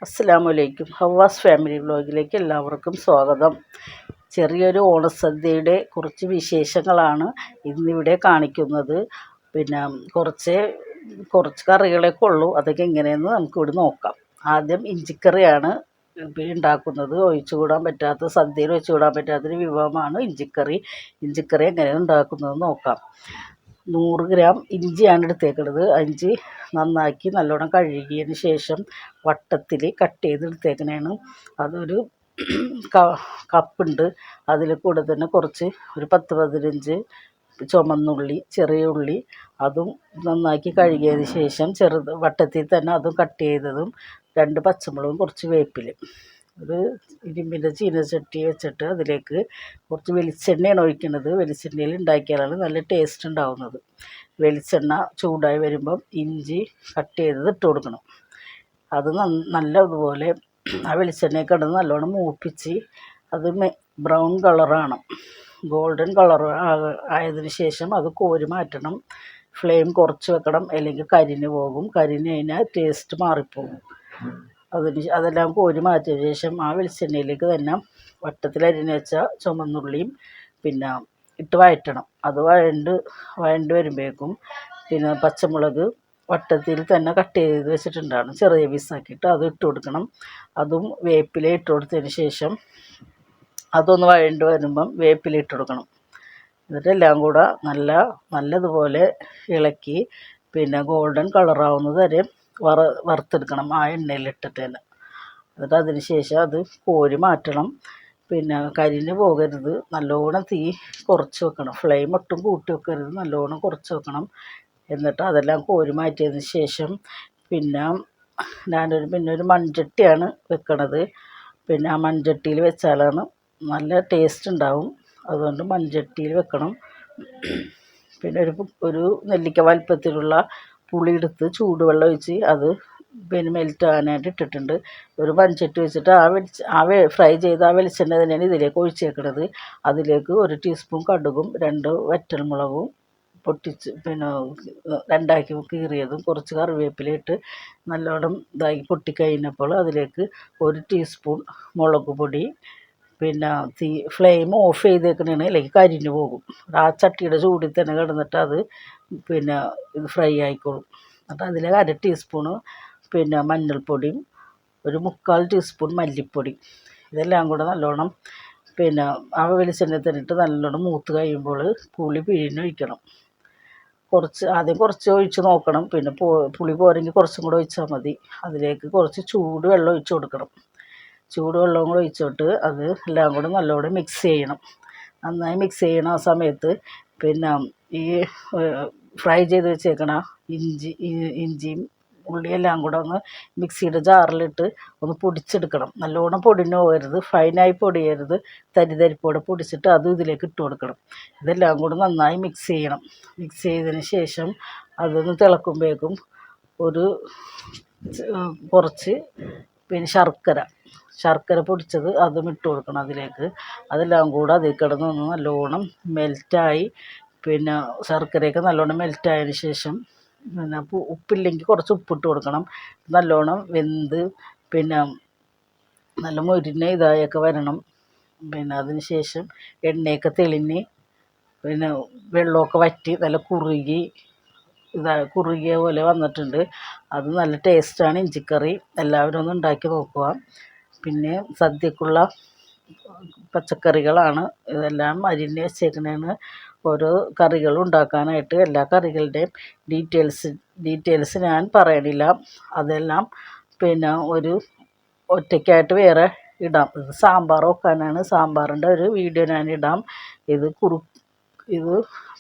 അസ്സലാമലൈക്കും. ഹവാസ് ഫാമിലി വ്ലോഗിലേക്ക് എല്ലാവർക്കും സ്വാഗതം. ചെറിയൊരു ഓണസദ്യയുടെ കുറച്ച് വിശേഷങ്ങളാണ് ഇന്നിവിടെ കാണിക്കുന്നത്. പിന്നെ കുറച്ച് കറികളൊക്കെ ഉള്ളൂ. അതൊക്കെ എങ്ങനെയെന്ന് നമുക്കിവിടെ നോക്കാം. ആദ്യം ഇഞ്ചിക്കറിയാണ് ഉണ്ടാക്കുന്നത്. സദ്യയിൽ ഒഴിച്ചുകൂടാൻ പറ്റാത്തൊരു വിഭവമാണ് ഇഞ്ചിക്കറി. ഇഞ്ചിക്കറി എങ്ങനെയാണ് ഉണ്ടാക്കുന്നതെന്ന് നോക്കാം. 100 ഗ്രാം ഇഞ്ചിയാണ് എടുത്തേക്കുന്നത്. ഇഞ്ചി നന്നാക്കി നല്ലോണം കഴുകിയതിന് ശേഷം വട്ടത്തിൽ കട്ട് ചെയ്ത് എടുത്തേക്കണേണ്. അതൊരു കപ്പുണ്ട്. അതിൽ കൂടെ തന്നെ ഒരു 10-15 ചുമന്നുള്ളി, ചെറിയ ഉള്ളി, അതും നന്നാക്കി കഴുകിയതിന് ശേഷം വട്ടത്തിൽ തന്നെ അതും കട്ട് ചെയ്തതും, 2 പച്ചമുളകും, കുറച്ച് വേപ്പില. ഒരു ഇരുമ്പിൻ്റെ ചീനച്ചട്ടി വെച്ചിട്ട് അതിലേക്ക് കുറച്ച് വെളിച്ചെണ്ണയാണ് ഒഴിക്കുന്നത്. വെളിച്ചെണ്ണയിൽ ഉണ്ടാക്കിയാലാണ് നല്ല ടേസ്റ്റ് ഉണ്ടാവുന്നത്. വെളിച്ചെണ്ണ ചൂടായി വരുമ്പം ഇഞ്ചി കട്ട് ചെയ്തത് ഇട്ട് കൊടുക്കണം. അത് നല്ലതുപോലെ ആ വെളിച്ചെണ്ണയിൽ കിടന്ന് നല്ലോണം മൂപ്പിച്ച് അത് ബ്രൗൺ കളറാണ്, ഗോൾഡൻ കളർ ആയതിനു ശേഷം അത് കോരി മാറ്റണം. ഫ്ലെയിം കുറച്ച് വെക്കണം, അല്ലെങ്കിൽ കരിഞ്ഞു പോകും. കരിഞ്ഞ് കഴിഞ്ഞാൽ ടേസ്റ്റ് മാറിപ്പോകും. അതെല്ലാം കോരി മാറ്റിയ ശേഷം ആ വെളിച്ചെണ്ണയിലേക്ക് തന്നെ വട്ടത്തിൽ അരിഞ്ഞ് വെച്ച ചുമന്നുള്ളിയും പിന്നെ ഇട്ട് വഴറ്റണം. അത് വഴണ്ട് വരുമ്പോഴേക്കും പിന്നെ പച്ചമുളക് വട്ടത്തിൽ തന്നെ കട്ട് ചെയ്ത് വെച്ചിട്ടുണ്ടാണ്, ചെറിയ പീസാക്കിയിട്ട് അത് ഇട്ട് കൊടുക്കണം. അതും വേപ്പില ഇട്ട് കൊടുത്തതിന് ശേഷം അതൊന്ന് വഴണ്ട് വരുമ്പം വേപ്പില ഇട്ട് കൊടുക്കണം. എന്നിട്ടെല്ലാം കൂടെ നല്ലതുപോലെ ഇളക്കി പിന്നെ ഗോൾഡൻ കളറാവുന്നത് വരെ വറുത്തെടുക്കണം ആ എണ്ണയിലിട്ടിട്ട് തന്നെ. എന്നിട്ട് അതിന് ശേഷം അത് കോരി മാറ്റണം. പിന്നെ കരിഞ്ഞ് പോകരുത്. നല്ലോണം തീ കുറച്ച് വെക്കണം. ഫ്ലെയിം ഒട്ടും കൂട്ടി വെക്കരുത്, നല്ലോണം കുറച്ച് വെക്കണം. എന്നിട്ട് അതെല്ലാം കോരി മാറ്റിയതിന് ശേഷം പിന്നെ ഒരു മൺചട്ടിയാണ് വെക്കണത്. പിന്നെ ആ മൺചട്ടിയിൽ വെച്ചാലാണ് നല്ല ടേസ്റ്റ് ഉണ്ടാവും. അതുകൊണ്ട് മൺചട്ടിയിൽ വെക്കണം. പിന്നെ ഒരു നെല്ലിക്ക വലിപ്പത്തിലുള്ള പുളി എടുത്ത് ചൂടുവെള്ളം ഒഴിച്ച് അത് പിന്നെ മെൽറ്റാകാനായിട്ട് ഇട്ടിട്ടുണ്ട്. ഒരു മൺചട്ടി വെച്ചിട്ട് ആ ഫ്രൈ ചെയ്ത ആ വെളിച്ചെണ്ണ തന്നെയാണ് ഇതിലേക്ക് ഒഴിച്ചേക്കുന്നത്. അതിലേക്ക് 1 ടീസ്പൂൺ കടുകും 2 വറ്റൽമുളകും പൊട്ടിച്ച് പിന്നെ 2ആക്കി കീറിയതും കുറച്ച് കറിവേപ്പില ഇട്ട് നല്ലോണം പൊട്ടിക്കഴിഞ്ഞപ്പോൾ അതിലേക്ക് 1 ടീസ്പൂൺ മുളക് പൊടി, പിന്നെ ഫ്ലെയിം ഓഫ് ചെയ്തേക്കണേണ്, അല്ലെങ്കിൽ കരിഞ്ഞു പോകും. ആ ചട്ടിയുടെ ചൂടിൽ തന്നെ കിടന്നിട്ട് അത് പിന്നെ ഇത് ഫ്രൈ ആയിക്കോളും. എന്നിട്ട് അതിൽ 1/2 ടീസ്പൂണ് പിന്നെ മഞ്ഞൾപ്പൊടിയും 1/4 ടീസ്പൂൺ മല്ലിപ്പൊടി, ഇതെല്ലാം കൂടെ നല്ലോണം പിന്നെ ആ വെളിച്ചെണ്ണയിൽ തന്നെ ഇട്ട് നല്ലോണം മൂത്ത് കഴിയുമ്പോൾ പുളി പിഴിഞ്ഞൊഴിക്കണം. ആദ്യം കുറച്ച് ഒഴിച്ച് നോക്കണം. പിന്നെ പുളി പോരെങ്കിൽ കുറച്ചും കൂടെ ഒഴിച്ചാൽ മതി. അതിലേക്ക് കുറച്ച് ചൂടുവെള്ളം ഒഴിച്ച് കൊടുക്കണം. ചൂടുവെള്ളം കൂടെ ഒഴിച്ചിട്ട് അത് എല്ലാം കൂടെ നല്ലോണം മിക്സ് ചെയ്യണം. നന്നായി മിക്സ് ചെയ്യണം. ആ സമയത്ത് പിന്നെ ഈ ഫ്രൈ ചെയ്ത് വെച്ചേക്കണ ഇഞ്ചിയും ഉള്ളിയെല്ലാം കൂടെ ഒന്ന് മിക്സിയുടെ ജാറിലിട്ട് ഒന്ന് പൊടിച്ചെടുക്കണം. നല്ലോണം പൊടിഞ്ഞു പോകരുത്, ഫൈനായി പൊടിയരുത്. തരിപ്പോടെ പൊടിച്ചിട്ട് അതും ഇതിലേക്ക് ഇട്ട് കൊടുക്കണം. ഇതെല്ലാം കൂടെ നന്നായി മിക്സ് ചെയ്യണം. മിക്സ് ചെയ്തതിന് ശേഷം അതൊന്ന് തിളക്കുമ്പോഴേക്കും കുറച്ച് പിന്നെ ശർക്കര പൊടിച്ചത് അതും ഇട്ട് കൊടുക്കണം അതിലേക്ക്. അതെല്ലാം കൂടെ അതിൽ കിടന്നൊന്ന് നല്ലോണം മെൽറ്റായി പിന്നെ ശർക്കരയൊക്കെ നല്ലോണം മെൽറ്റായതിന് ശേഷം പിന്നെ ഉപ്പില്ലെങ്കിൽ കുറച്ച് ഉപ്പിട്ട് കൊടുക്കണം. നല്ലോണം വെന്ത് പിന്നെ നല്ല മൊരിഞ്ഞ ഇതായൊക്കെ വരണം. പിന്നെ അതിന് ശേഷം എണ്ണയൊക്കെ തെളിഞ്ഞ് പിന്നെ വെള്ളമൊക്കെ വറ്റി നല്ല കുറുകിയ പോലെ വന്നിട്ടുണ്ട്. അത് നല്ല ടേസ്റ്റാണ് ഇഞ്ചിക്കറി. എല്ലാവരും ഒന്ന് ഉണ്ടാക്കി നോക്കുക. പിന്നെ സദ്യക്കുള്ള പച്ചക്കറികളാണ് ഇതെല്ലാം അരിഞ്ഞ് വെച്ചേക്കണേന്ന്. ഓരോ കറികളും ഉണ്ടാക്കാനായിട്ട് എല്ലാ കറികളുടെയും ഡീറ്റെയിൽസ് ഞാൻ പറയണില്ല. അതെല്ലാം പിന്നെ ഒറ്റയ്ക്കായിട്ട് വേറെ ഇടാം. ഇത് സാമ്പാർ വെക്കാനാണ്. സാമ്പാറിൻ്റെ ഒരു വീഡിയോ ഞാൻ ഇടാം. ഇത്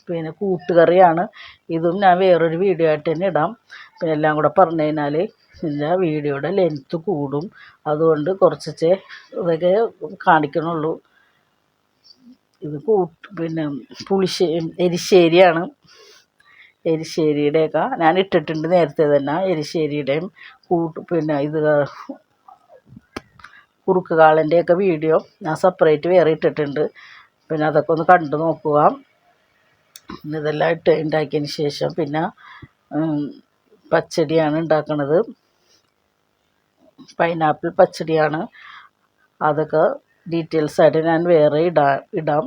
പിന്നെ കൂട്ടുകറിയാണ്. ഇതും ഞാൻ വേറൊരു വീഡിയോ ആയിട്ട് തന്നെ ഇടാം. പിന്നെ എല്ലാം കൂടെ പറഞ്ഞു കഴിഞ്ഞാൽ പിന്നെ വീഡിയോയുടെ ലെങ്ത്ത് കൂടും. അതുകൊണ്ട് കുറച്ചേ ഇതൊക്കെ കാണിക്കണുള്ളൂ. ഇത് പിന്നെ എരിശ്ശേരിയാണ്. എരിശ്ശേരിയുടെയൊക്കെ ഞാൻ ഇട്ടിട്ടുണ്ട് നേരത്തെ തന്നെ. എരിശ്ശേരിയുടെയും പിന്നെ കുറുക്ക് കാളൻ്റെയൊക്കെ വീഡിയോ ഞാൻ സെപ്പറേറ്റ് വേറെ ഇട്ടിട്ടുണ്ട്. പിന്നെ അതൊക്കെ ഒന്ന് കണ്ടു നോക്കുക. ഇതെല്ലാം ഉണ്ടാക്കിയതിന് ശേഷം പിന്നെ പച്ചടിയാണ് ഉണ്ടാക്കുന്നത്. പൈനാപ്പിൾ പച്ചടിയാണ്. അതൊക്കെ ഡീറ്റെയിൽസായിട്ട് ഞാൻ വേറെ ഇടാം.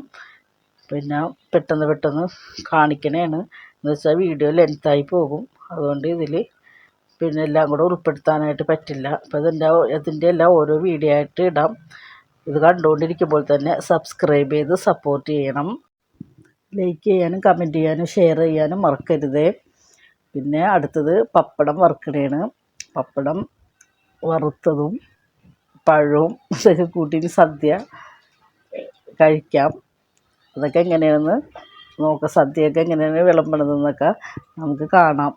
പിന്നെ പെട്ടെന്ന് കാണിക്കണതാണ്. എന്ന് വെച്ചാൽ വീഡിയോ ലെങ്തായി പോകും. അതുകൊണ്ട് ഇതിൽ പിന്നെ എല്ലാം കൂടെ ഉൾപ്പെടുത്താനായിട്ട് പറ്റില്ല. അപ്പോൾ ഇതിൻ്റെ എല്ലാം ഓരോ വീഡിയോ ആയിട്ട് ഇടാം. ഇത് കണ്ടുകൊണ്ടിരിക്കുമ്പോൾ തന്നെ സബ്സ്ക്രൈബ് ചെയ്ത് സപ്പോർട്ട് ചെയ്യണം. ലൈക്ക് ചെയ്യാനും കമൻറ്റ് ചെയ്യാനും ഷെയർ ചെയ്യാനും മറക്കരുത്. പിന്നെ അടുത്തത് പപ്പടം വറുക്കണതാണ്. പപ്പടം വറുത്തതും പഴവും ഇതൊക്കെ കൂട്ടി സദ്യ കഴിക്കാം. അതൊക്കെ എങ്ങനെയാണെന്ന് നോക്കാം. സദ്യയൊക്കെ എങ്ങനെയാണ് വിളമ്പണതെന്നൊക്കെ നമുക്ക് കാണാം.